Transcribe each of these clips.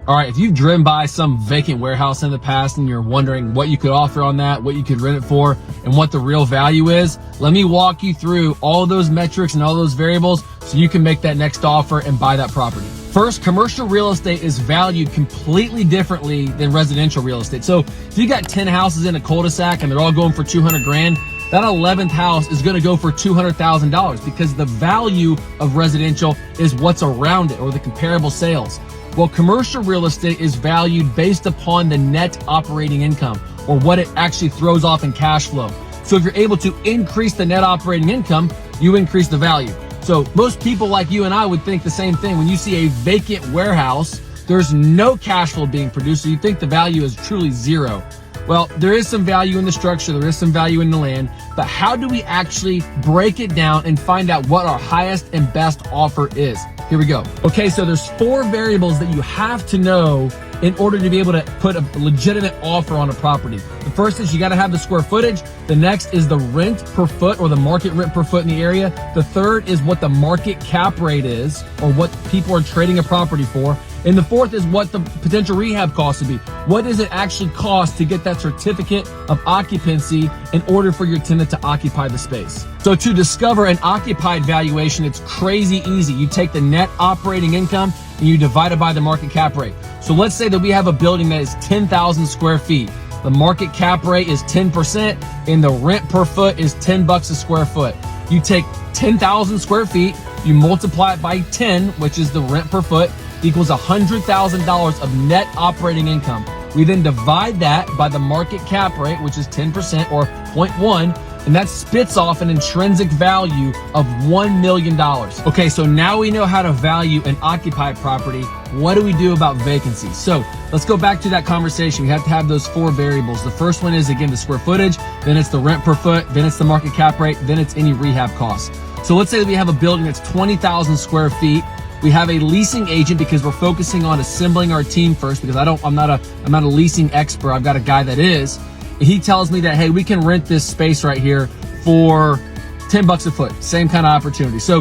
All right, if you've driven by some vacant warehouse in the past and you're wondering what you could offer on that, what you could rent it for, and what the real value is, let me walk you through all of those metrics and all those variables so you can make that next offer and buy that property. First, commercial real estate is valued completely differently than residential real estate. So if you got 10 houses in a cul-de-sac and they're all going for 200 grand, that 11th house is going to go for $200,000 because the value of residential is what's around it or the comparable sales. Well, commercial real estate is valued based upon the net operating income or what it actually throws off in cash flow. So if you're able to increase the net operating income, you increase the value. So most people like you and I would think the same thing. When you see a vacant warehouse, there's no cash flow being produced, so you think the value is truly zero. Well, there is some value in the structure, there is some value in the land, but how do we actually break it down and find out what our highest and best offer is? Here we go. Okay, so there's 4 variables that you have to know in order to be able to put a legitimate offer on a property. The first is you got to have the square footage. The next is the rent per foot or the market rent per foot in the area. The third is what the market cap rate is or what people are trading a property for. And the fourth is what the potential rehab cost would be. What does it actually cost to get that certificate of occupancy in order for your tenant to occupy the space? So to discover an occupied valuation, it's crazy easy. You take the net operating income and you divide it by the market cap rate. So let's say that we have a building that is 10,000 square feet. The market cap rate is 10% and the rent per foot is $10 a square foot. You take 10,000 square feet, you multiply it by 10, which is the rent per foot, equals $100,000 of net operating income. We then divide that by the market cap rate, which is 10% or 0.1, and that spits off an intrinsic value of $1 million. Okay, so now we know how to value an occupied property. What do we do about vacancies? So let's go back to that conversation. We have to have those 4 variables. The first one is, again, the square footage, then it's the rent per foot, then it's the market cap rate, then it's any rehab costs. So let's say that we have a building that's 20,000 square feet. We have a leasing agent because we're focusing on assembling our team first because I'm not a leasing expert. I've got a guy that is. He tells me that, hey, we can rent this space right here for $10 a foot. Same kind of opportunity. So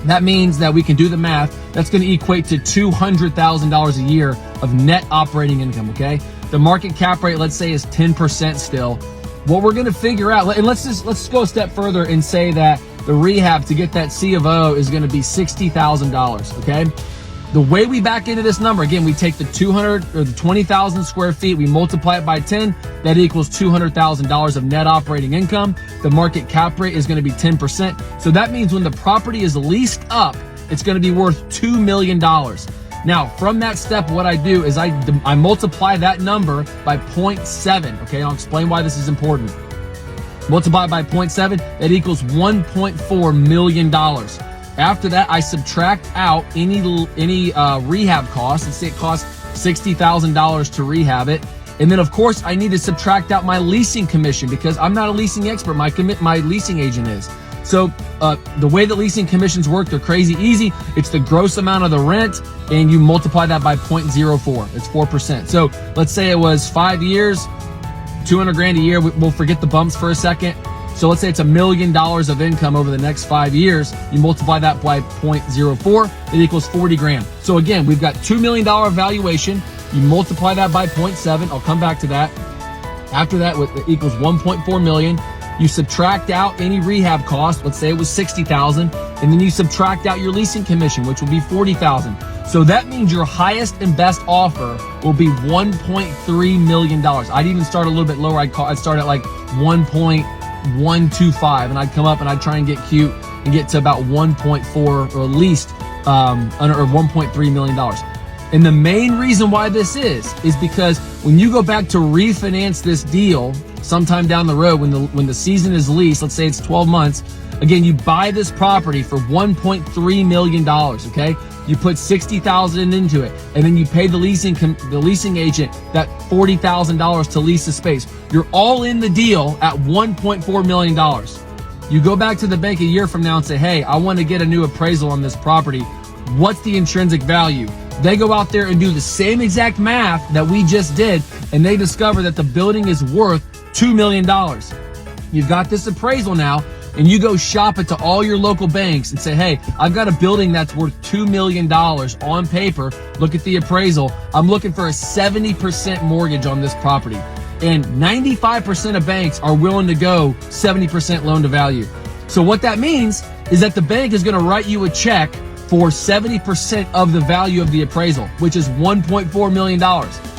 that means that we can do the math. That's going to equate to $200,000 a year of net operating income, okay? The market cap rate, let's say, is 10% still. What we're going to figure out, and let's go a step further and say that the rehab to get that C of O is going to be $60,000, okay? The way we back into this number, again, we take the 20,000 square feet, we multiply it by 10, that equals $200,000 of net operating income. The market cap rate is going to be 10%. So that means when the property is leased up, it's going to be worth $2 million. Now, from that step, what I do is I multiply that number by 0.7, okay? I'll explain why this is important. Multiply by 0.7, that equals $1.4 million. After that, I subtract out any rehab costs. Let's say it costs $60,000 to rehab it. And then, of course, I need to subtract out my leasing commission because I'm not a leasing expert. My leasing agent is. So the way that leasing commissions work, they're crazy easy. It's the gross amount of the rent, and you multiply that by 0.04. It's 4%. So let's say it was 5 years, 200 grand a year. We'll forget the bumps for a second. So let's say it's $1 million of income over the next 5 years. You multiply that by 0.04, it equals 40 grand. So again, we've got $2 million valuation. You multiply that by 0.7. I'll come back to that. After that, it equals 1.4 million. You subtract out any rehab cost. Let's say it was 60,000, and then you subtract out your leasing commission, which will be 40,000. So that means your highest and best offer will be $1.3 million. I'd even start a little bit lower. I'd start at like 1.125, and I'd come up and I'd try and get cute and get to about 1.4 or at least under $1.3 million. And the main reason why this is because when you go back to refinance this deal sometime down the road, when the season is leased, let's say it's 12 months, again, you buy this property for $1.3 million, okay? You put $60,000 into it, and then you pay the leasing agent that $40,000 to lease the space. You're all in the deal at $1.4 million. You go back to the bank a year from now and say, hey, I want to get a new appraisal on this property. What's the intrinsic value? They go out there and do the same exact math that we just did, and they discover that the building is worth $2 million. You've got this appraisal now. and you go shop it to all your local banks and say, hey, I've got a building that's worth $2 million on paper. Look at the appraisal. I'm looking for a 70% mortgage on this property. And 95% of banks are willing to go 70% loan to value. So what that means is that the bank is going to write you a check for 70% of the value of the appraisal, which is $1.4 million,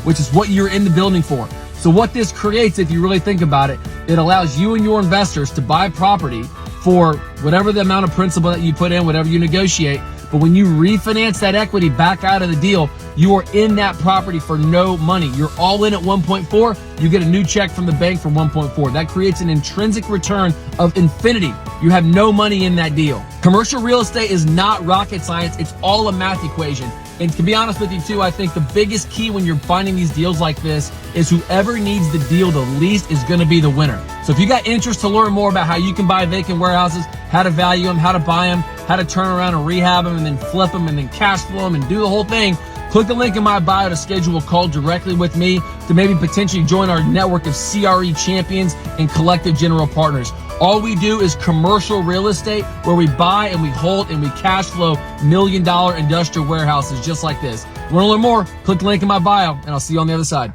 which is what you're in the building for. So what this creates, if you really think about it, it allows you and your investors to buy property for whatever the amount of principal that you put in, whatever you negotiate. But when you refinance that equity back out of the deal, you are in that property for no money. You're all in at 1.4. You get a new check from the bank for 1.4. That creates an intrinsic return of infinity. You have no money in that deal. Commercial real estate is not rocket science. It's all a math equation. And to be honest with you too, I think the biggest key when you're finding these deals like this is whoever needs the deal the least is going to be the winner. So if you got interest to learn more about how you can buy vacant warehouses, how to value them, how to buy them, how to turn around and rehab them and then flip them and then cash flow them and do the whole thing, click the link in my bio to schedule a call directly with me to maybe potentially join our network of CRE champions and collective general partners. All we do is commercial real estate where we buy and we hold and we cash flow $1 million industrial warehouses just like this. Want to learn more? Click the link in my bio and I'll see you on the other side.